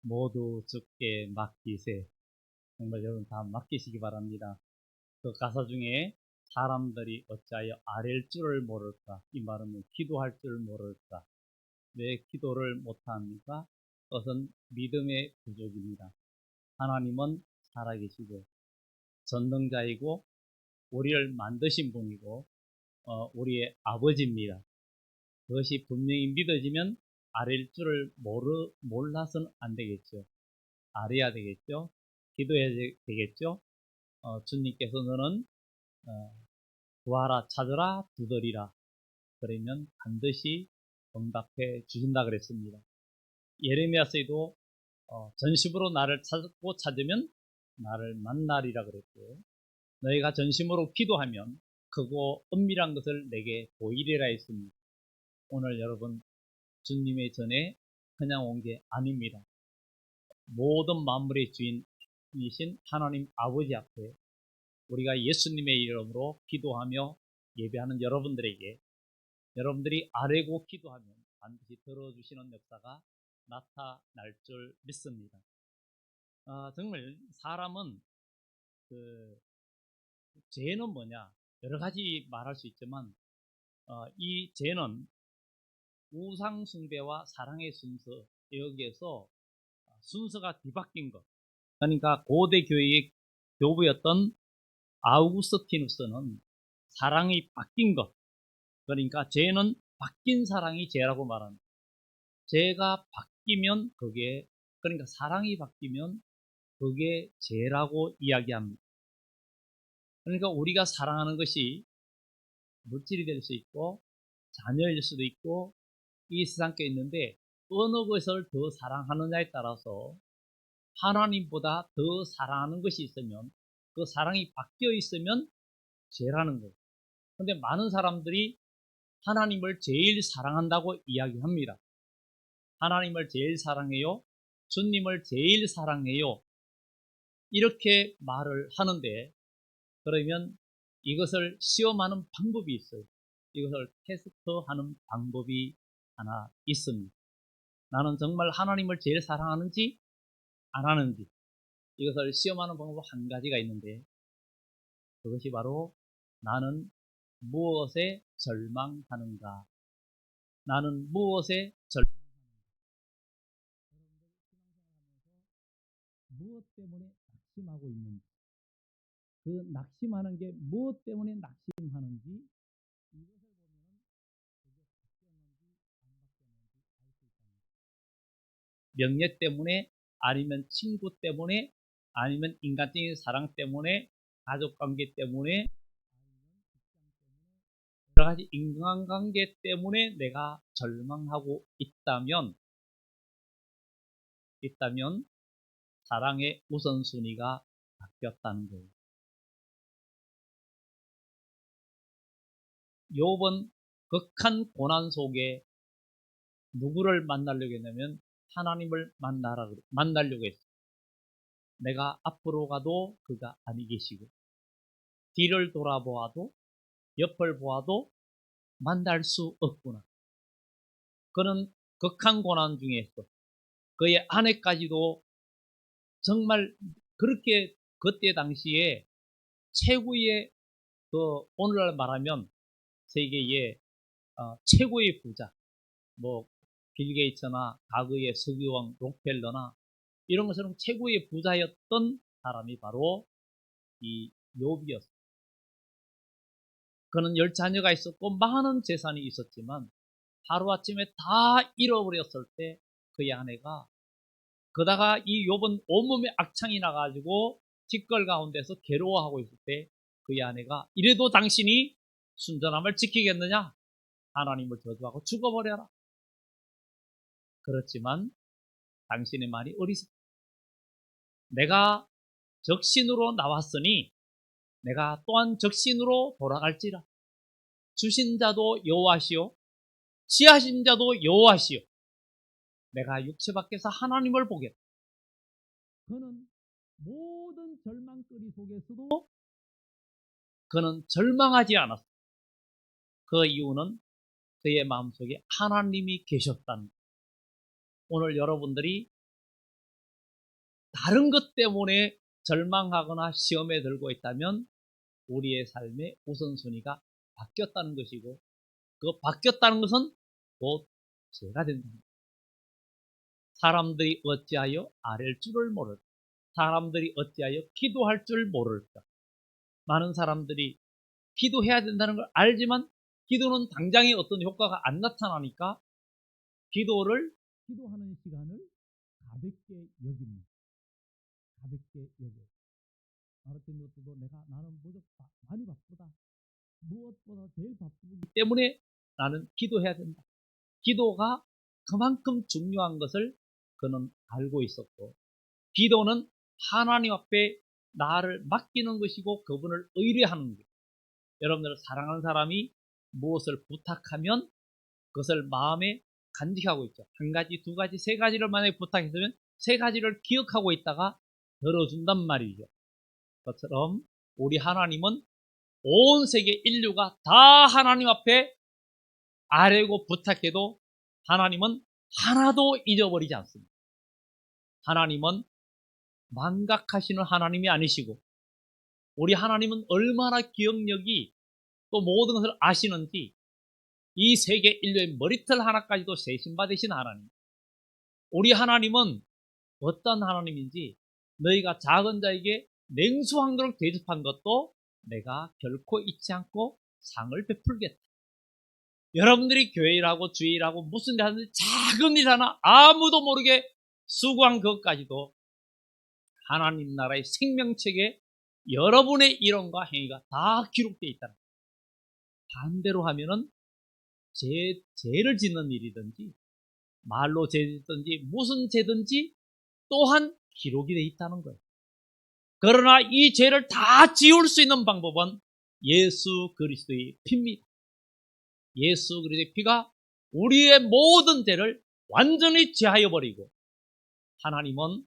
모두 주께 맡기세. 정말 여러분 다 맡기시기 바랍니다. 그 가사 중에 사람들이 어찌하여 아랠 줄을 모를까? 이 말은 기도할 줄 모를까? 왜 기도를 못합니까? 그것은 믿음의 부족입니다. 하나님은 살아계시고 전능자이고 우리를 만드신 분이고 우리의 아버지입니다. 그것이 분명히 믿어지면 아랠 줄을 몰라서는 안 되겠죠. 알아야 되겠죠. 기도해야 되겠죠. 주님께서 너는 구하라 찾으라 두드리라 그러면 반드시 응답해 주신다 그랬습니다. 예레미야서에도 전심으로 나를 찾고 찾으면 나를 만나리라 그랬고요. 너희가 전심으로 기도하면 크고 은밀한 것을 내게 보이리라 했습니다. 오늘 여러분 주님의 전에 그냥 온 게 아닙니다. 모든 만물의 주인이신 하나님 아버지 앞에 우리가 예수님의 이름으로 기도하며 예배하는 여러분들에게 여러분들이 아뢰고 기도하면 반드시 들어주시는 역사가 나타날 줄 믿습니다. 정말 사람은 죄는 뭐냐 여러 가지 말할 수 있지만 이 죄는 우상 숭배와 사랑의 순서 여기에서 순서가 뒤바뀐 것. 그러니까 고대 교회의 교부였던 아우구스티누스는 사랑이 바뀐 것. 그러니까 죄는 바뀐 사랑이 죄라고 말합니다. 죄가 바뀌면 그게 그러니까 사랑이 바뀌면 그게 죄라고 이야기합니다. 그러니까 우리가 사랑하는 것이 물질이 될 수 있고 자녀일 수도 있고 이 세상에 있는데 어느 것을 더 사랑하느냐에 따라서 하나님보다 더 사랑하는 것이 있으면 그 사랑이 바뀌어 있으면 죄라는 거예요. 그런데 많은 사람들이 하나님을 제일 사랑한다고 이야기합니다. 하나님을 제일 사랑해요. 주님을 제일 사랑해요. 이렇게 말을 하는데 그러면 이것을 시험하는 방법이 있어요. 이것을 테스트하는 방법이 하나 있습니다. 나는 정말 하나님을 제일 사랑하는지 안 하는지 이것을 시험하는 방법 한 가지가 있는데 그것이 바로 나는 무엇에 절망하는가? 나는 무엇에 무엇 때문에 낙심하고 있는지 그 낙심하는 게 무엇 때문에 낙심하는지 이것을 보면 그게 바뀌었는지 안 바뀌었는지 알 수 있습니다. 명예 때문에 아니면 친구 때문에 아니면 인간적인 사랑 때문에 가족 관계 때문에 여러 가지 인간관계 때문에 내가 절망하고 있다면 사랑의 우선순위가 바뀌었다는 거예요. 욥은 극한 고난 속에 누구를 만나려고 했냐면 하나님을 만나려고 했어요. 내가 앞으로 가도 그가 아니 계시고 뒤를 돌아보아도 옆을 보아도 만날 수 없구나. 그는 극한 고난 중에서 그의 아내까지도 정말 그렇게 그때 당시에 최고의 오늘날 말하면 세계의 최고의 부자 뭐 빌 게이츠나 과거의 석유왕 록펠러나 이런 것처럼 최고의 부자였던 사람이 바로 이 욥이었어요. 그는 10자녀가 있었고 많은 재산이 있었지만 하루아침에 다 잃어버렸을 때 그의 아내가 그러다가 이 욥은 온몸에 악창이 나가지고 뒷걸 가운데서 괴로워하고 있을 때 그의 아내가 이래도 당신이 순전함을 지키겠느냐? 하나님을 저주하고 죽어버려라. 그렇지만 당신의 말이 어리석다. 내가 적신으로 나왔으니 내가 또한 적신으로 돌아갈지라. 주신 자도 여호와시요 취하신 자도 여호와시요 내가 육체 밖에서 하나님을 보겠다. 그는 모든 절망거리 속에서도 그는 절망하지 않았어. 그 이유는 그의 마음속에 하나님이 계셨다는 거예요. 오늘 여러분들이 다른 것 때문에 절망하거나 시험에 들고 있다면 우리의 삶의 우선순위가 바뀌었다는 것이고, 그 바뀌었다는 것은 곧 죄가 된답니다. 사람들이 어찌하여 아랠 줄을 모를까? 사람들이 어찌하여 기도할 줄 모를까? 많은 사람들이 기도해야 된다는 걸 알지만 기도는 당장에 어떤 효과가 안 나타나니까 기도하는 시간을 가볍게 여깁니다. 가볍게 여겨. 어떤 것도 나는 무척 많이 바쁘다. 무엇보다 제일 바쁘기 때문에 나는 기도해야 된다. 기도가 그만큼 중요한 것을 그는 알고 있었고, 기도는 하나님 앞에 나를 맡기는 것이고 그분을 의뢰하는 것. 여러분들 사랑하는 사람이 무엇을 부탁하면 그것을 마음에 간직하고 있죠. 한 가지, 두 가지, 세 가지를 만약에 부탁했으면 세 가지를 기억하고 있다가 들어준단 말이죠. 그것처럼 우리 하나님은 온 세계 인류가 다 하나님 앞에 아뢰고 부탁해도 하나님은 하나도 잊어버리지 않습니다. 하나님은 망각하시는 하나님이 아니시고, 우리 하나님은 얼마나 기억력이 또 모든 것을 아시는지 이 세계 인류의 머리털 하나까지도 세심받으신 하나님. 우리 하나님은 어떤 하나님인지 너희가 작은 자에게 냉수한 그릇 대접한 것도 내가 결코 잊지 않고 상을 베풀겠다. 여러분들이 교회 일하고 주일 일하고 무슨 일 하는지 작은 일 하나 아무도 모르게 수고한 것까지도 하나님 나라의 생명책에 여러분의 일원과 행위가 다 기록되어 있다. 반대로 하면은 죄를 짓는 일이든지 말로 죄든지 무슨 죄든지 또한 기록이 되어 있다는 거예요. 그러나 이 죄를 다 지울 수 있는 방법은 예수 그리스도의 피입니다. 예수 그리스도의 피가 우리의 모든 죄를 완전히 제하여 버리고, 하나님은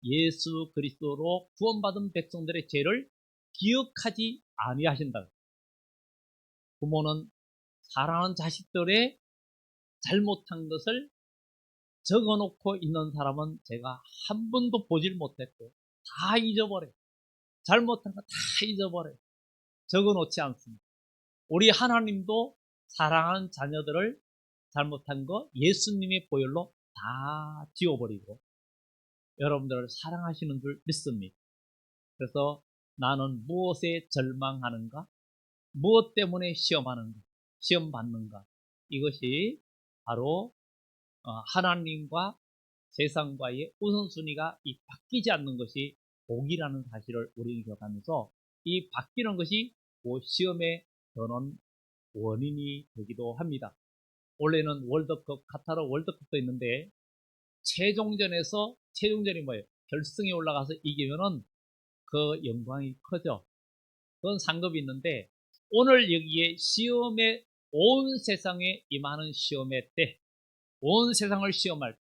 예수 그리스도로 구원받은 백성들의 죄를 기억하지 아니하신다. 부모는 사랑하는 자식들의 잘못한 것을 적어놓고 있는 사람은 제가 한 번도 보질 못했고 다 잊어버려요. 잘못한 거 다 잊어버려요. 적어놓지 않습니다. 우리 하나님도 사랑하는 자녀들을 잘못한 거 예수님의 보혈로 다 지워버리고 여러분들을 사랑하시는 줄 믿습니다. 그래서 나는 무엇에 절망하는가? 무엇 때문에 시험하는가? 시험 받는가? 이것이 바로 하나님과 세상과의 우선순위가 이 바뀌지 않는 것이 복이라는 사실을 우리는 기억하면서, 이 바뀌는 것이 시험에 드는 원인이 되기도 합니다. 원래는 월드컵, 카타르 월드컵도 있는데 최종전이 뭐예요? 결승에 올라가서 이기면은 그 영광이 크죠. 그건 상급이 있는데, 오늘 여기에 시험에, 온 세상에 임하는 시험의 때, 온 세상을 시험할 때,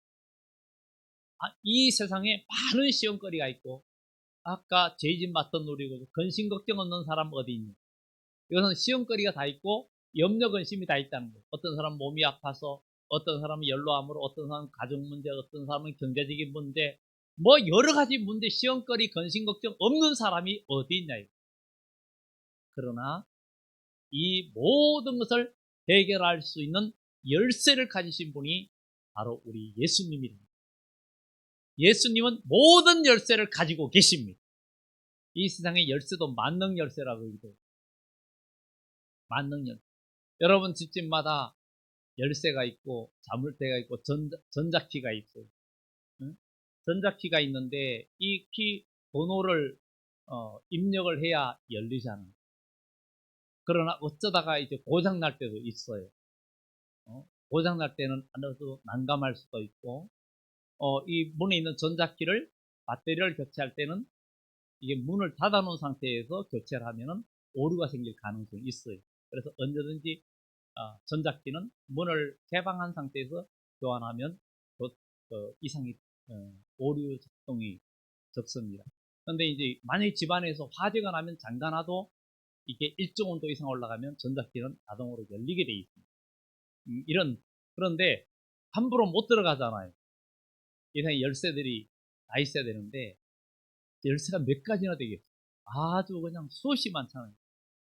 이 세상에 많은 시험거리가 있고, 아까 죄짐 맞던 우리고 근심 걱정 없는 사람 어디 있니? 이것은 시험거리가 다 있고 염려 근심이 다 있다는 거예요. 어떤 사람은 몸이 아파서, 어떤 사람은 연로암으로, 어떤 사람은 가족 문제, 어떤 사람은 경제적인 문제, 뭐 여러 가지 문제, 시험거리, 근심 걱정 없는 사람이 어디 있냐. 그러나 이 모든 것을 해결할 수 있는 열쇠를 가지신 분이 바로 우리 예수님입니다. 예수님은 모든 열쇠를 가지고 계십니다. 이 세상의 열쇠도 만능 열쇠라고 하기도 해요. 만능 열쇠. 여러분 집집마다 열쇠가 있고 자물쇠가 있고 전자키가 있어요. 응? 전자키가 있는데 이 키 번호를 입력을 해야 열리잖아요. 그러나 어쩌다가 이제 고장 날 때도 있어요. 고장 날 때는 안에서 난감할 수도 있고, 이 문에 있는 전자키를 배터리를 교체할 때는 이게 문을 닫아 놓은 상태에서 교체를 하면은 오류가 생길 가능성이 있어요. 그래서 언제든지 전자키는 문을 개방한 상태에서 교환하면 이상이 오류 작동이 적습니다. 그런데 이제 만약 집안에서 화재가 나면 잠가놔도 이게 일정 온도 이상 올라가면 전자키는 자동으로 열리게 돼 있습니다. 그런데 함부로 못 들어가잖아요. 이상의 열쇠들이 다 있어야 되는데 열쇠가 몇 가지나 되겠어요. 아주 그냥 수없이 많잖아요.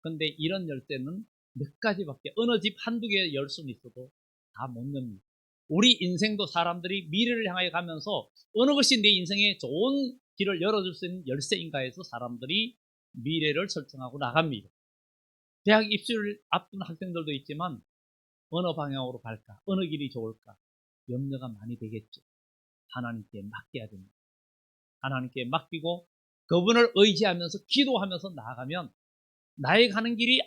근데 이런 열쇠는 몇 가지밖에, 어느 집 한두 개 열 수는 있어도 다 못 엽니다. 우리 인생도 사람들이 미래를 향해 가면서 어느 것이 내 인생에 좋은 길을 열어줄 수 있는 열쇠인가 해서 사람들이 미래를 설정하고 나갑니다. 대학 입시를 앞둔 학생들도 있지만 어느 방향으로 갈까, 어느 길이 좋을까 염려가 많이 되겠죠. 하나님께 맡겨야 됩니다. 하나님께 맡기고 그분을 의지하면서 기도하면서 나아가면 나의 가는 길이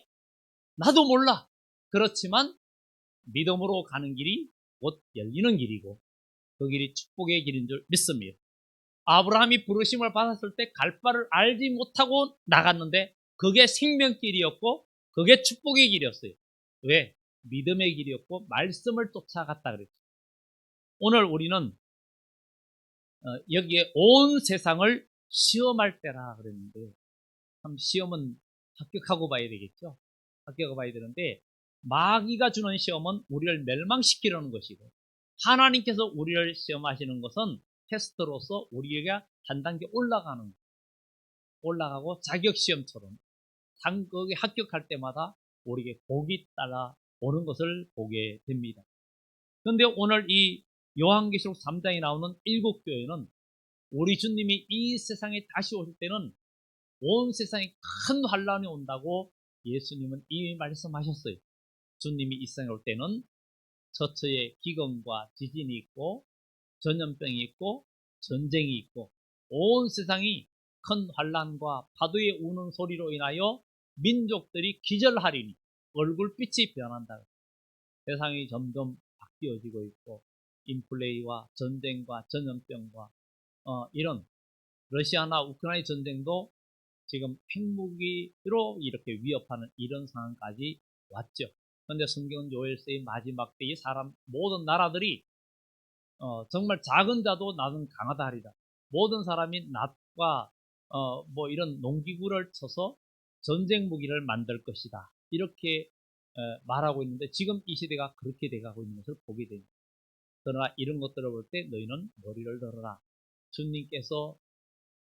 나도 몰라. 그렇지만 믿음으로 가는 길이 곧 열리는 길이고 그 길이 축복의 길인 줄 믿습니다. 아브라함이 부르심을 받았을 때 갈 바를 알지 못하고 나갔는데 그게 생명길이었고 그게 축복의 길이었어요. 왜? 믿음의 길이었고 말씀을 쫓아갔다 그랬죠. 오늘 우리는 여기에 온 세상을 시험할 때라 그랬는데, 참 시험은 합격하고 봐야 되겠죠. 합격하고 봐야 되는데 마귀가 주는 시험은 우리를 멸망시키려는 것이고 하나님께서 우리를 시험하시는 것은 테스트로서 우리가 한 단계 올라가고 자격시험처럼 거기 합격할 때마다 우리에게 복이 따라 오는 것을 보게 됩니다. 그런데 오늘 이 요한계시록 3장에 나오는 7교회는 우리 주님이 이 세상에 다시 오실 때는 온 세상에 큰 환란이 온다고 예수님은 이미 말씀하셨어요. 주님이 이 세상에 올 때는 처처에 기근과 지진이 있고 전염병이 있고 전쟁이 있고 온 세상이 큰 환란과 파도의 우는 소리로 인하여 민족들이 기절하리니 얼굴빛이 변한다. 세상이 점점 바뀌어지고 있고 인플레이와 전쟁과 전염병과 이런 러시아나 우크라이나 전쟁도 지금 핵무기로 이렇게 위협하는 이런 상황까지 왔죠. 그런데 성경은 요엘서의 마지막 때의 모든 나라들이 정말 작은 자도 나는 강하다 하리라. 모든 사람이 낫과 뭐 이런 농기구를 쳐서 전쟁 무기를 만들 것이다. 이렇게 말하고 있는데 지금 이 시대가 그렇게 돼가고 있는 것을 보게 됩니다. 그러나 이런 것들을 볼 때 너희는 머리를 들어라. 주님께서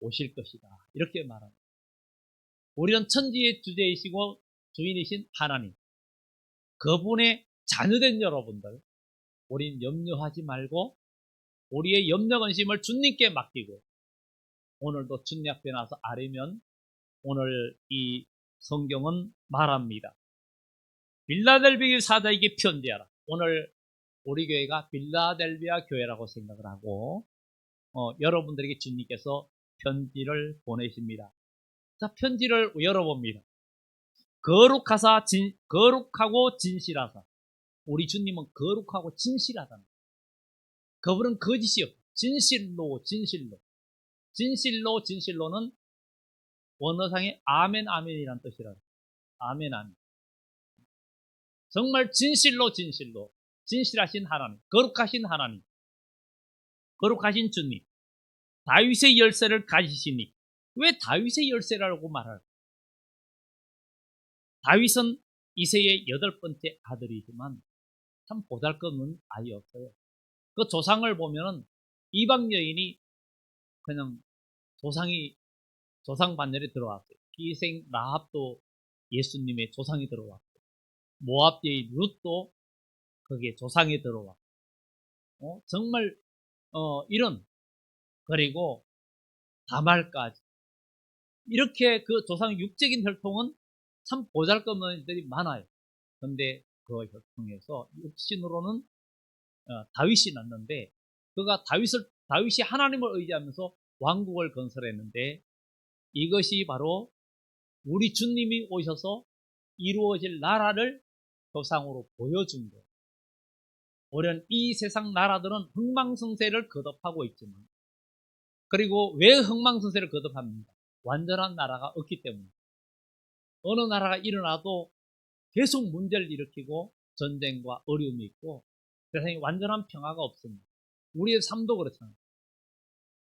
오실 것이다. 이렇게 말합니다. 우리는 천지의 주제이시고 주인이신 하나님, 그분의 자녀된 여러분들, 우린 염려하지 말고 우리의 염려 근심을 주님께 맡기고 오늘도 주님 앞에 나서 아뢰면 오늘 이 성경은 말합니다. 빌라델비아 사자에게 편지하라. 오늘 우리 교회가 빌라델비아 교회라고 생각을 하고 여러분들에게 주님께서 편지를 보내십니다. 자, 편지를 열어봅니다. 거룩하고 진실하사. 우리 주님은 거룩하고 진실하다. 그분은 거짓이 없다. 진실로는 원어상의 아멘 아멘이란 뜻이라. 아멘 아멘. 정말 진실로 진실하신 하나님, 거룩하신 하나님, 거룩하신 주님, 다윗의 열쇠를 가지시니. 왜 다윗의 열쇠라고 말할까? 다윗은 이새의 8번째 아들이지만 참 보잘것없는 아이였어요. 그 조상을 보면은 이방 여인이 그냥 조상 반열에 들어왔어요. 기생 라합도 예수님의 조상이 들어왔고 모압 여인 룻도 거기에 조상이 들어왔고 정말 이런, 그리고 다말까지 이렇게 그 조상 육적인 혈통은 참 보잘것없는 일들이 많아요. 그런데 그 혈통에서 육신으로는 다윗이 났는데 다윗이 하나님을 의지하면서 왕국을 건설했는데 이것이 바로 우리 주님이 오셔서 이루어질 나라를 조상으로 보여준 거예요. 오히려 이 세상 나라들은 흥망성쇠를 거듭하고 있지만, 그리고 왜 흥망성쇠를 거듭합니까? 완전한 나라가 없기 때문에. 어느 나라가 일어나도 계속 문제를 일으키고 전쟁과 어려움이 있고 세상에 완전한 평화가 없습니다. 우리의 삶도 그렇잖아요.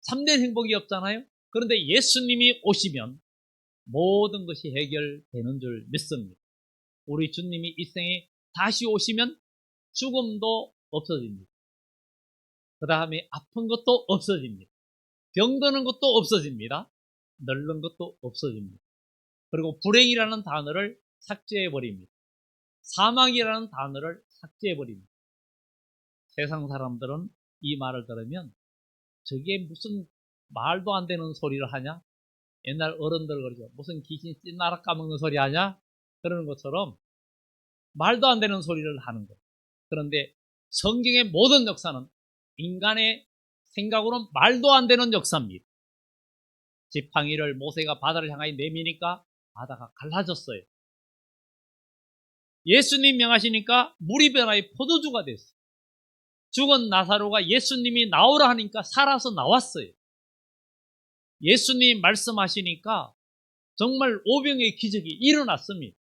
3년 행복이 없잖아요. 그런데 예수님이 오시면 모든 것이 해결되는 줄 믿습니다. 우리 주님이 이 생에 다시 오시면 죽음도 없어집니다. 그 다음에 아픈 것도 없어집니다. 병드는 것도 없어집니다. 널는 것도 없어집니다. 그리고 불행이라는 단어를 삭제해버립니다. 사망이라는 단어를 삭제해버립니다. 세상 사람들은 이 말을 들으면 저게 무슨 말도 안 되는 소리를 하냐? 옛날 어른들 그러죠. 무슨 귀신 찐나락 까먹는 소리 하냐? 그러는 것처럼 말도 안 되는 소리를 하는 거예요. 그런데 성경의 모든 역사는 인간의 생각으로는 말도 안 되는 역사입니다. 지팡이를 모세가 바다를 향하여 내미니까 바다가 갈라졌어요. 예수님 명하시니까 물이 변하여 포도주가 됐어요. 죽은 나사로가 예수님이 나오라 하니까 살아서 나왔어요. 예수님 말씀하시니까 정말 오병의 기적이 일어났습니다.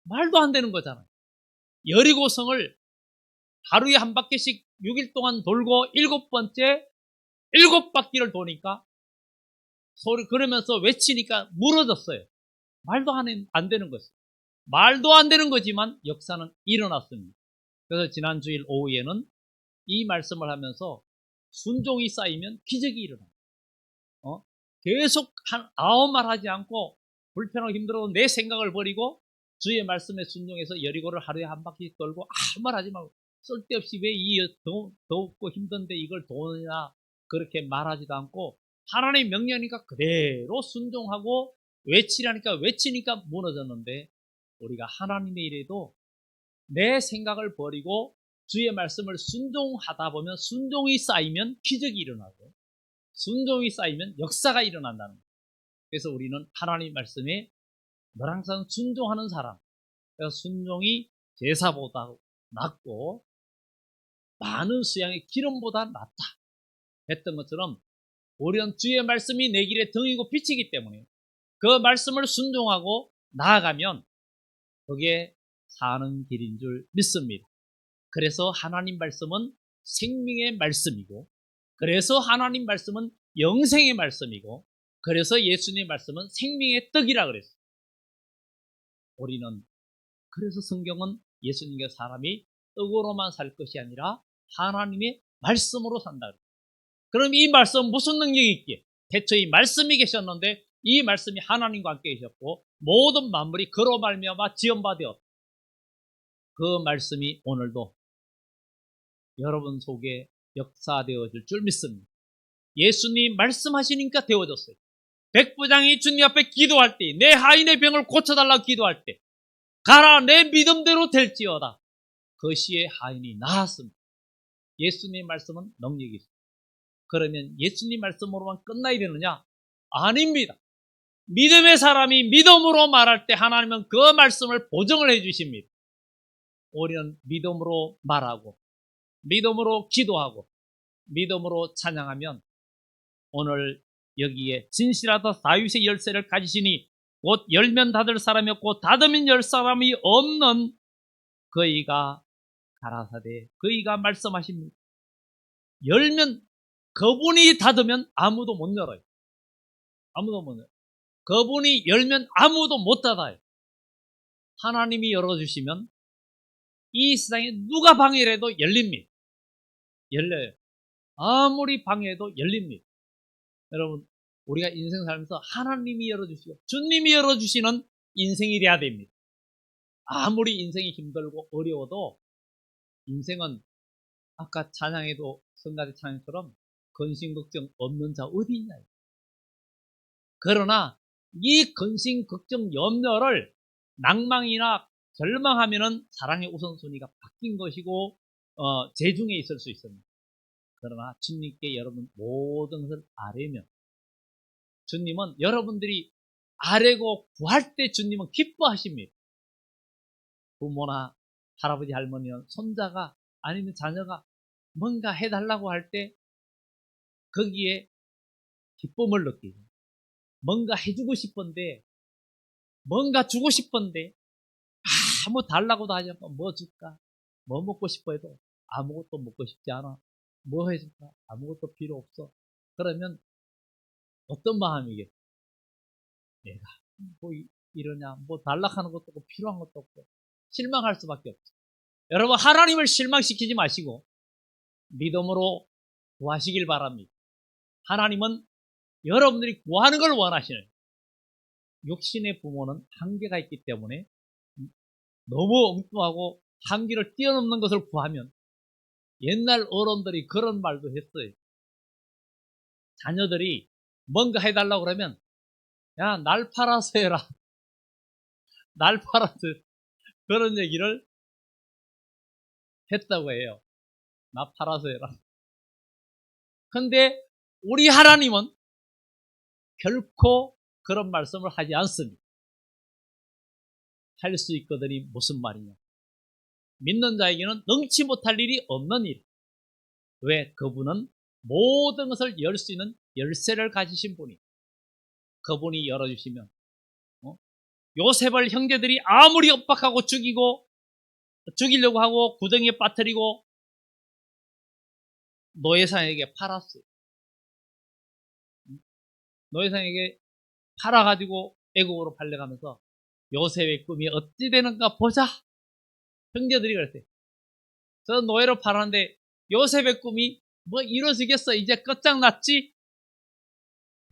말도 안 되는 거잖아요. 여리고성을 하루에 한 바퀴씩 6일 동안 돌고 7번째 7바퀴를 도니까 소리 그러면서 외치니까 무너졌어요. 말도 안 되는 것이에요. 말도 안 되는 거지만 역사는 일어났습니다. 그래서 지난 주일 오후에는 이 말씀을 하면서 순종이 쌓이면 기적이 일어납니다. 계속 아무 말 하지 않고 불편하고 힘들어도 내 생각을 버리고 주의 말씀에 순종해서 여리고를 하루에 한 바퀴 돌고 아무 말 하지 말고 쓸데없이 왜 이 더웠고 힘든데 이걸 도느냐 그렇게 말하지도 않고 하나님의 명령이니까 그대로 순종하고 외치라니까 외치니까 무너졌는데 우리가 하나님의 일에도 내 생각을 버리고 주의 말씀을 순종하다 보면 순종이 쌓이면 기적이 일어나고 순종이 쌓이면 역사가 일어난다는 거예요. 그래서 우리는 하나님 말씀에 늘 항상 순종하는 사람. 그래서 순종이 제사보다 낫고 많은 수양의 기름보다 낫다 했던 것처럼 우리는 주의 말씀이 내 길에 등이고 빛이기 때문에 그 말씀을 순종하고 나아가면 그게 사는 길인 줄 믿습니다. 그래서 하나님 말씀은 생명의 말씀이고 그래서 하나님 말씀은 영생의 말씀이고 그래서 예수님의 말씀은 생명의 떡이라 그랬어요. 우리는 그래서 성경은 예수님과 사람이 떡으로만 살 것이 아니라 하나님의 말씀으로 산다. 그럼 이 말씀은 무슨 능력이 있기에? 태초에 말씀이 계셨는데 이 말씀이 하나님과 함께 계셨고 모든 만물이 그로 말미암아 지은 바 되었다. 그 말씀이 오늘도 여러분 속에 역사되어질 줄 믿습니다. 예수님 말씀하시니까 되어졌어요. 백부장이 주님 앞에 기도할 때, 내 하인의 병을 고쳐달라고 기도할 때, 가라 내 믿음대로 될지어다. 그 시에 하인이 나았습니다. 예수님 말씀은 능력이 있습니다. 그러면 예수님 말씀으로만 끝나야 되느냐? 아닙니다. 믿음의 사람이 믿음으로 말할 때 하나님은 그 말씀을 보증을 해 주십니다. 우리는 믿음으로 말하고 믿음으로 기도하고 믿음으로 찬양하면 오늘 여기에 진실하다 다윗의 열쇠를 가지시니 곧 열면 닫을 사람이 없고 닫으면 열 사람이 없는 그이가 가라사대 그이가 말씀하십니다. 열면 그분이 닫으면 아무도 못 열어요. 아무도 못 열어요. 그분이 열면 아무도 못 닫아요. 하나님이 열어주시면 이 세상에 누가 방해를 해도 열립니다. 열려요. 아무리 방해해도 열립니다. 여러분 우리가 인생 살면서 하나님이 열어주시고 주님이 열어주시는 인생이 돼야 됩니다. 아무리 인생이 힘들고 어려워도 인생은 아까 찬양에도 성가대 찬양처럼 근심 걱정 없는 자 어디 있냐. 그러나 이 근심 걱정 염려를 낭망이나 절망하면은 사랑의 우선순위가 바뀐 것이고 재중에 있을 수 있습니다. 그러나 주님께 여러분 모든 것을 아뢰면 주님은 여러분들이 아뢰고 구할 때 주님은 기뻐하십니다. 부모나 할아버지 할머니는 손자가 아니면 자녀가 뭔가 해달라고 할 때 거기에 기쁨을 느끼고 뭔가 해주고 싶은데 뭔가 주고 싶은데 아무 달라고도 하지 않고 뭐 줄까? 뭐 먹고 싶어 해도 아무것도 먹고 싶지 않아. 뭐 해줄까? 아무것도 필요 없어. 그러면 어떤 마음이겠어? 내가 뭐 이러냐? 뭐 달락하는 것도 없고 필요한 것도 없고 실망할 수밖에 없어. 여러분 하나님을 실망시키지 마시고 믿음으로 구하시길 바랍니다. 하나님은 여러분들이 구하는 걸 원하시는 육신의 부모는 한계가 있기 때문에 너무 엉뚱하고 한계를 뛰어넘는 것을 구하면 옛날 어른들이 그런 말도 했어요. 자녀들이 뭔가 해달라고 그러면 야, 날 팔아서 해라. 날 팔아서 그런 얘기를 했다고 해요. 나 팔아서 해라. 근데 우리 하나님은 결코 그런 말씀을 하지 않습니다. 할 수 있거든이 무슨 말이냐. 믿는 자에게는 능치 못할 일이 없는 일. 왜? 그분은 모든 것을 열 수 있는 열쇠를 가지신 분이. 그분이 열어주시면 요셉을 형제들이 아무리 엇박하고 죽이려고 하고 구덩이에 빠뜨리고 노예상에게 팔았어요. 노예상에게 팔아가지고 애국으로 팔려가면서 요셉의 꿈이 어찌 되는가 보자. 형제들이 그랬어요. 저 노예로 팔았는데 요셉의 꿈이 뭐 이루어지겠어. 이제 끝장났지.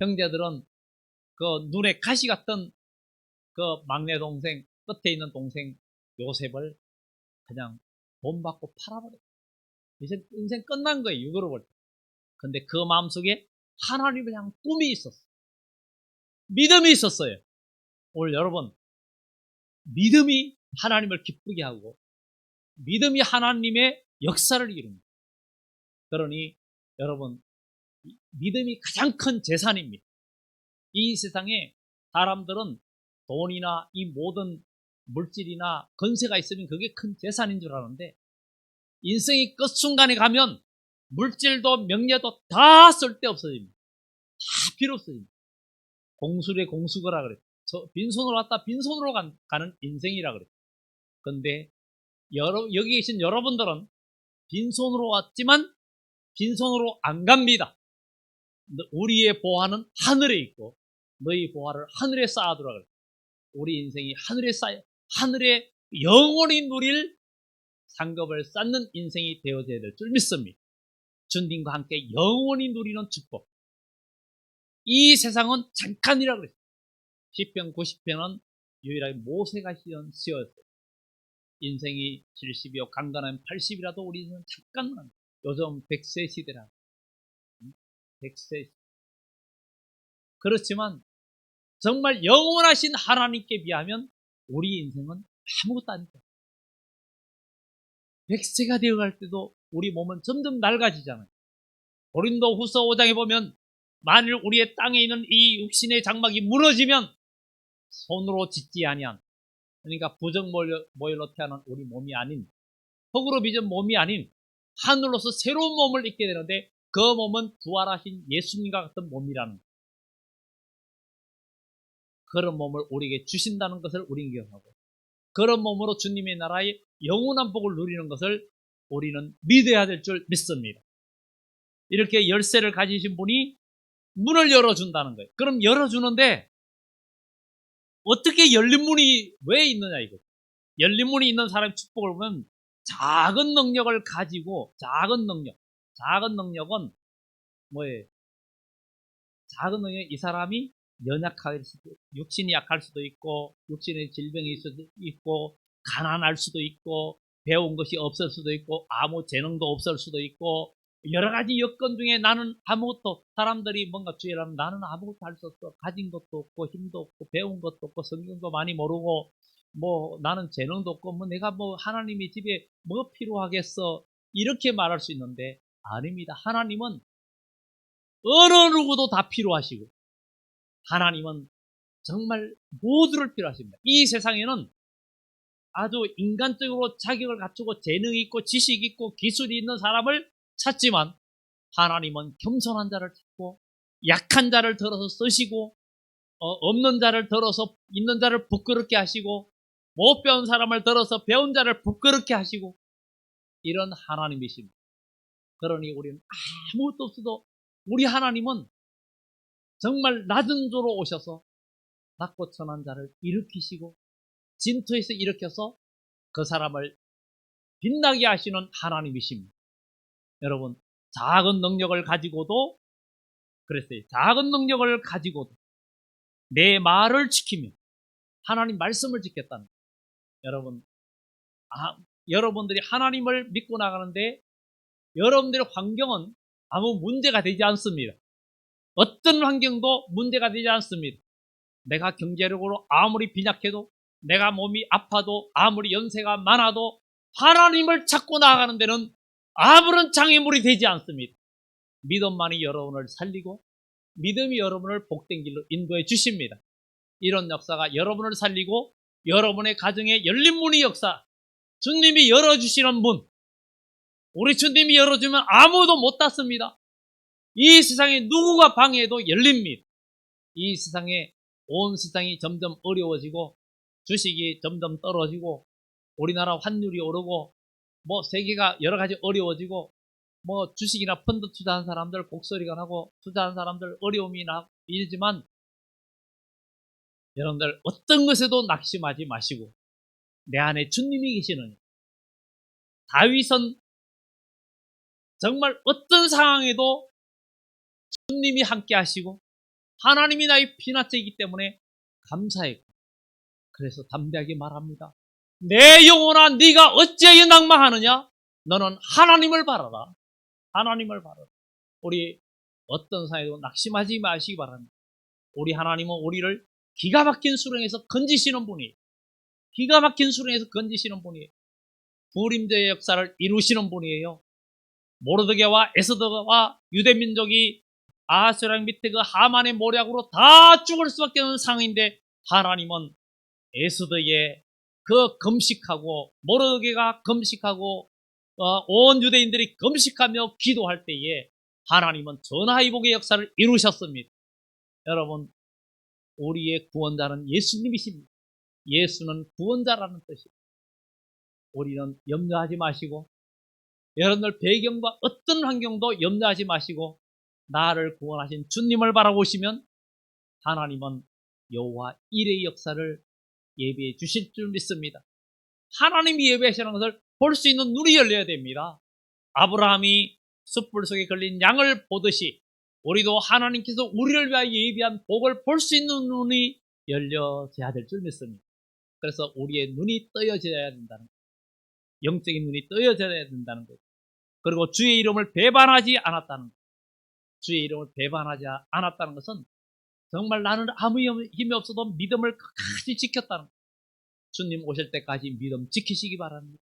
형제들은 그 눈에 가시 같던 그 막내 동생, 끝에 있는 동생 요셉을 그냥 돈 받고 팔아버렸어요. 이제 인생 끝난 거예요. 육으로 볼 때. 근데 그 마음속에 하나님을 향한 꿈이 있었어요. 믿음이 있었어요. 오늘 여러분, 믿음이 하나님을 기쁘게 하고 믿음이 하나님의 역사를 이룹니다. 그러니 여러분, 믿음이 가장 큰 재산입니다. 이 세상에 사람들은 돈이나 이 모든 물질이나 건세가 있으면 그게 큰 재산인 줄 아는데 인생이 끝순간에 가면 물질도 명예도 다 쓸데없어집니다. 다 필요 없어집니다. 공술의 공수거라 그래요. 빈손으로 왔다 빈손으로 가는 인생이라 그래요. 근데 여기 계신 여러분들은 빈손으로 왔지만 빈손으로 안 갑니다. 우리의 보화는 하늘에 있고 너희 보화를 하늘에 쌓아두라 그래요. 우리 인생이 하늘에 쌓여 하늘에 영원히 누릴 상급을 쌓는 인생이 되어져야 될 줄 믿습니다. 주님과 함께 영원히 누리는 축복. 이 세상은 잠깐이라고 그랬어요. 시편 90편은 유일하게 모세가 시였어요. 인생이 70이요 강간하면 80이라도 우리 인생은 잠깐만. 요즘 100세 시대라. 100세. 그렇지만 정말 영원하신 하나님께 비하면 우리 인생은 아무것도 아니다. 100세가 되어갈 때도 우리 몸은 점점 낡아지잖아요. 고린도 후서 5장에 보면 만일 우리의 땅에 있는 이 육신의 장막이 무너지면 손으로 짓지 아니한, 그러니까 부정모혈로 태어난 우리 몸이 아닌, 흙으로 빚은 몸이 아닌 하늘로서 새로운 몸을 입게 되는데 그 몸은 부활하신 예수님과 같은 몸이라는, 그런 몸을 우리에게 주신다는 것을 우리는 기억하고, 그런 몸으로 주님의 나라의 영원한 복을 누리는 것을 우리는 믿어야 될 줄 믿습니다. 이렇게 열쇠를 가지신 분이 문을 열어준다는 거예요. 그럼 열어주는데 어떻게 열린 문이 왜 있느냐 이거. 열린 문이 있는 사람의 축복을 보면 작은 능력을 가지고, 작은 능력은 뭐예요? 작은 능력, 이 사람이 연약할 수도, 육신이 약할 수도 있고, 육신의 질병이 있을 수도 있고, 가난할 수도 있고, 배운 것이 없을 수도 있고, 아무 재능도 없을 수도 있고, 여러 가지 여건 중에 나는 아무것도, 사람들이 뭔가 주의하면 나는 아무것도 할 수 없어. 가진 것도 없고, 힘도 없고, 배운 것도 없고, 성경도 많이 모르고, 뭐 나는 재능도 없고, 뭐 내가 뭐 하나님이 집에 뭐 필요하겠어. 이렇게 말할 수 있는데, 아닙니다. 하나님은 어느 누구도 다 필요하시고, 하나님은 정말 모두를 필요하십니다. 이 세상에는 아주 인간적으로 자격을 갖추고 재능이 있고 지식이 있고 기술이 있는 사람을 찾지만 하나님은 겸손한 자를 찾고 약한 자를 들어서 쓰시고 없는 자를 들어서 있는 자를 부끄럽게 하시고 못 배운 사람을 들어서 배운 자를 부끄럽게 하시고 이런 하나님이십니다. 그러니 우리는 아무것도 없어도 우리 하나님은 정말 낮은 조로 오셔서 낮고 천한 자를 일으키시고 진토에서 일으켜서 그 사람을 빛나게 하시는 하나님이십니다. 여러분, 작은 능력을 가지고도 그랬어요. 작은 능력을 가지고도 내 말을 지키며 하나님 말씀을 지켰다는 거예요. 여러분, 여러분들이 하나님을 믿고 나가는데 여러분들의 환경은 아무 문제가 되지 않습니다. 어떤 환경도 문제가 되지 않습니다. 내가 경제력으로 아무리 빈약해도, 내가 몸이 아파도, 아무리 연세가 많아도 하나님을 찾고 나아가는 데는 아무런 장애물이 되지 않습니다. 믿음만이 여러분을 살리고 믿음이 여러분을 복된 길로 인도해 주십니다. 이런 역사가 여러분을 살리고 여러분의 가정에 열린 문의 역사, 주님이 열어주시는 문, 우리 주님이 열어주면 아무도 못 닫습니다. 이 세상에 누구가 방해해도 열립니다. 이 세상에 온 세상이 점점 어려워지고 주식이 점점 떨어지고 우리나라 환율이 오르고 세계가 여러 가지 어려워지고 주식이나 펀드 투자한 사람들 곡소리가 나고 투자한 사람들 어려움이 나지만 여러분들 어떤 것에도 낙심하지 마시고 내 안에 주님이 계시느니 다윗은 정말 어떤 상황에도 주님이 함께 하시고 하나님이 나의 피난처이기 때문에 감사했고 그래서 담대하게 말합니다. 내 영혼아 네가 어찌하여 낭망하느냐? 너는 하나님을 바라라. 하나님을 바라라. 우리 어떤 상황에도 낙심하지 마시기 바랍니다. 우리 하나님은 우리를 기가 막힌 수렁에서 건지시는 분이에요. 기가 막힌 수렁에서 건지시는 분이에요. 불임제의 역사를 이루시는 분이에요. 모르드게와 에스더와 유대민족이 아하스웨랑 밑에 그 하만의 모략으로 다 죽을 수밖에 없는 상황인데 하나님은 에스더의 그 금식하고 모르드게가 금식하고 온 유대인들이 금식하며 기도할 때에 하나님은 전화위복의 역사를 이루셨습니다. 여러분, 우리의 구원자는 예수님이십니다. 예수는 구원자라는 뜻이에요. 우리는 염려하지 마시고 여러분들 배경과 어떤 환경도 염려하지 마시고 나를 구원하신 주님을 바라보시면 하나님은 여호와 일의 역사를 예비해 주실 줄 믿습니다. 하나님이 예배하시는 것을 볼 수 있는 눈이 열려야 됩니다. 아브라함이 숯불 속에 걸린 양을 보듯이 우리도 하나님께서 우리를 위하여 예비한 복을 볼 수 있는 눈이 열려져야 될 줄 믿습니다. 그래서 우리의 눈이 떠여져야 된다는 거예요. 영적인 눈이 떠여져야 된다는 거예요. 그리고 주의 이름을 배반하지 않았다는 거예요. 주의 이름을 배반하지 않았다는 것은 정말 나는 아무 힘이 없어도 믿음을 끝까지 지켰다는 거예요. 주님 오실 때까지 믿음 지키시기 바랍니다.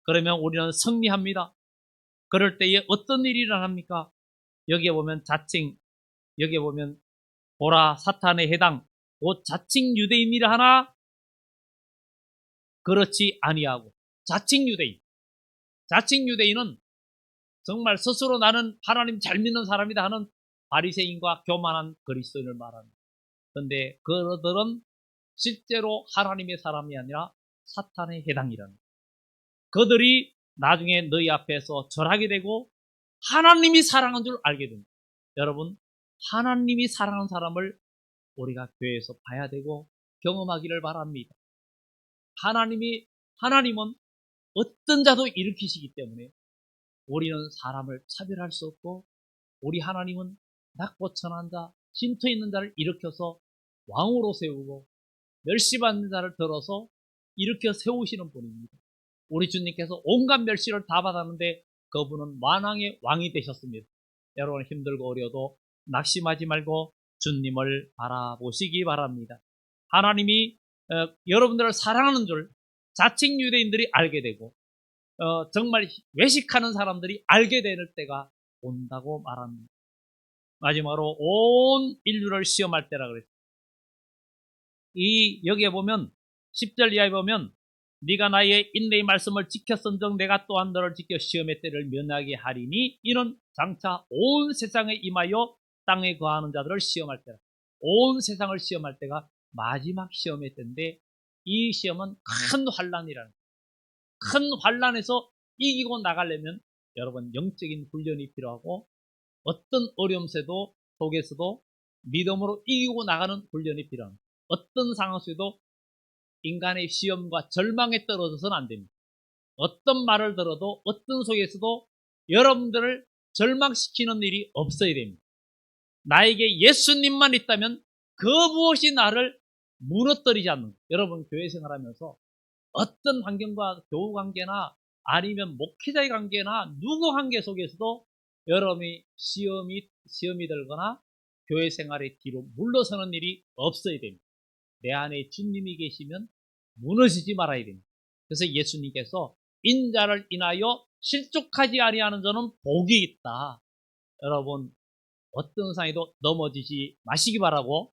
그러면 우리는 승리합니다. 그럴 때에 어떤 일이 일어납니까? 여기에 보면 자칭, 여기에 보면 보라 사탄의 해당, 곧 자칭 유대인이라 하나 그렇지 아니하고 자칭 유대인. 자칭 유대인은 정말 스스로 나는 하나님 잘 믿는 사람이다 하는 바리새인과 교만한 그리스도인을 말합니다. 그런데 그들은 실제로 하나님의 사람이 아니라 사탄에 해당이라는 거예요. 그들이 나중에 너희 앞에서 절하게 되고 하나님이 사랑한 줄 알게 됩니다. 여러분, 하나님이 사랑하는 사람을 우리가 교회에서 봐야 되고 경험하기를 바랍니다. 하나님은 어떤 자도 일으키시기 때문에 우리는 사람을 차별할 수 없고 우리 하나님은 낮고 천한 자, 신토 있는 자를 일으켜서 왕으로 세우고 멸시받는 자를 들어서 일으켜 세우시는 분입니다. 우리 주님께서 온갖 멸시를 다 받았는데 그분은 만왕의 왕이 되셨습니다. 여러분 힘들고 어려도 낙심하지 말고 주님을 바라보시기 바랍니다. 하나님이 여러분들을 사랑하는 줄 자칭 유대인들이 알게 되고 정말 외식하는 사람들이 알게 될 때가 온다고 말합니다. 마지막으로 온 인류를 시험할 때라 그랬어요. 여기에 보면 10절 이하에 보면 네가 나의 인내의 말씀을 지켰은즉 내가 또한 너를 지켜 시험의 때를 면하게 하리니 이는 장차 온 세상에 임하여 땅에 거하는 자들을 시험할 때라. 온 세상을 시험할 때가 마지막 시험의 때인데 이 시험은 큰 환난이라는 거예요. 큰 환난에서 이기고 나가려면 여러분 영적인 훈련이 필요하고 어떤 어려움 속에서도 믿음으로 이기고 나가는 훈련이 필요합니다. 어떤 상황 속에도 인간의 시험과 절망에 떨어져서는 안 됩니다. 어떤 말을 들어도 어떤 속에서도 여러분들을 절망시키는 일이 없어야 됩니다. 나에게 예수님만 있다면 그 무엇이 나를 무너뜨리지 않는, 여러분 교회 생활하면서 어떤 환경과 교우 관계나 아니면 목회자의 관계나 누구 관계 속에서도 여러분이 시험이 들거나 교회 생활의 뒤로 물러서는 일이 없어야 됩니다. 내 안에 주님이 계시면 무너지지 말아야 됩니다. 그래서 예수님께서 인자를 인하여 실족하지 아니하는 자는 복이 있다. 여러분 어떤 상황에도 넘어지지 마시기 바라고,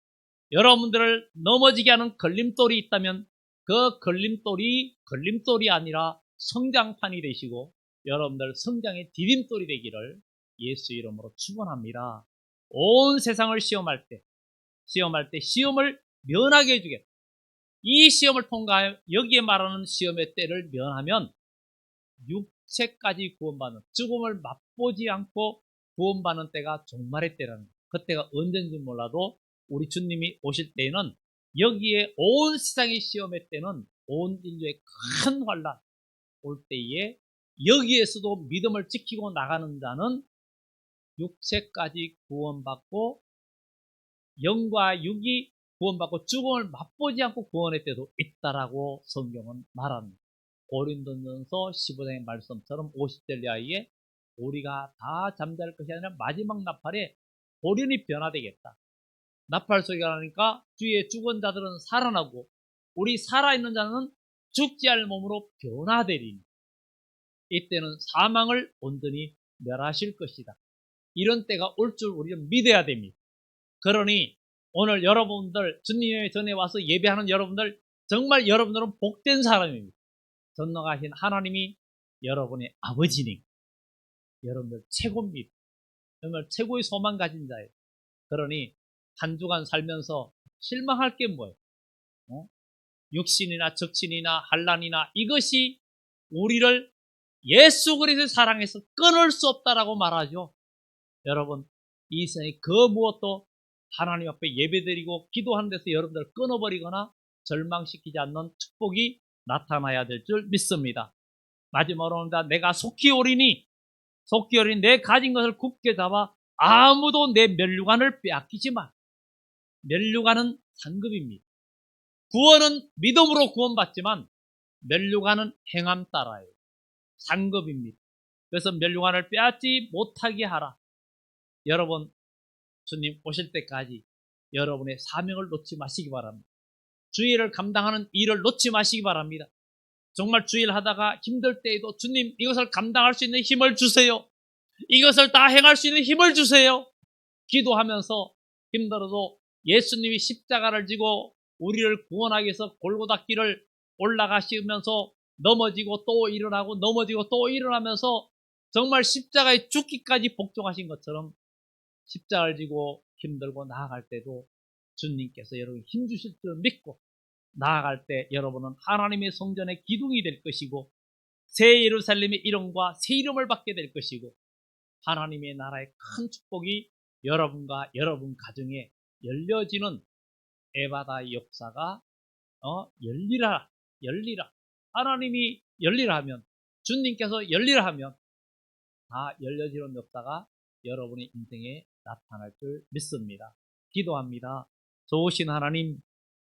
여러분들을 넘어지게 하는 걸림돌이 있다면 그 걸림돌이 아니라 성장판이 되시고 여러분들 성장의 디딤돌이 되기를 예수 이름으로 축원합니다. 온 세상을 시험할 때 시험을 면하게 해주겠다. 이 시험을 통과하여 여기에 말하는 시험의 때를 면하면 육체까지 구원받는, 죽음을 맛보지 않고 구원받는 때가 종말의 때라는 거예요. 그때가 언젠지 몰라도 우리 주님이 오실 때에는 여기에 온 세상의 시험의 때는 온 인류의 큰 환난 올 때에 여기에서도 믿음을 지키고 나가는 자는 육체까지 구원받고 영과 육이 구원받고 죽음을 맛보지 않고 구원의 때도 있다라고 성경은 말합니다. 고린도전서 15장의 말씀처럼 50절 이하에 우리가 다 잠잘 것이 아니라 마지막 나팔에 보련이 변화되겠다. 나팔 소리가 나니까 주위에 죽은 자들은 살아나고 우리 살아있는 자는 죽지 않을 몸으로 변화되리니 이때는 사망을 온전히 멸하실 것이다. 이런 때가 올 줄 우리는 믿어야 됩니다. 그러니 오늘 여러분들 주님의 전에 와서 예배하는 여러분들 정말 여러분들은 복된 사람입니다. 전능하신 하나님이 여러분의 아버지니 여러분들 최고입니다. 정말 최고의 소망 가진 자예요. 그러니 한 주간 살면서 실망할 게 뭐예요? 육신이나 적신이나 환난이나 이것이 우리를 예수 그리스도의 사랑에서 끊을 수 없다라고 말하죠. 여러분 이 세상에 그 무엇도 하나님 앞에 예배드리고 기도하는 데서 여러분들을 끊어버리거나 절망시키지 않는 축복이 나타나야 될 줄 믿습니다. 마지막으로 내가 속히 오리니 내 가진 것을 굳게 잡아 아무도 내 면류관을 빼앗기지 마. 면류관은 상급입니다. 구원은 믿음으로 구원받지만 면류관은 행함 따라요. 상급입니다. 그래서 면류관을 빼앗지 못하게 하라. 여러분 주님 오실 때까지 여러분의 사명을 놓지 마시기 바랍니다. 주일을 감당하는 일을 놓지 마시기 바랍니다. 정말 주일 하다가 힘들 때에도 주님 이것을 감당할 수 있는 힘을 주세요. 이것을 다 행할 수 있는 힘을 주세요. 기도하면서 힘들어도 예수님이 십자가를 지고 우리를 구원하기 위해서 골고다 길을 올라가시면서 넘어지고 또 일어나고 넘어지고 또 일어나면서 정말 십자가에 죽기까지 복종하신 것처럼 십자가를 지고 힘들고 나아갈 때도 주님께서 여러분 힘 주실 줄 믿고 나아갈 때 여러분은 하나님의 성전의 기둥이 될 것이고 새 예루살렘의 이름과 새 이름을 받게 될 것이고 하나님의 나라의 큰 축복이 여러분과 여러분 가정에 열려지는 에바다의 역사가 열리라. 하나님이 열리라 하면 주님께서 열리라 하면 다 열려지는 역사가 여러분의 인생에 나타날 줄 믿습니다. 기도합니다. 좋으신 하나님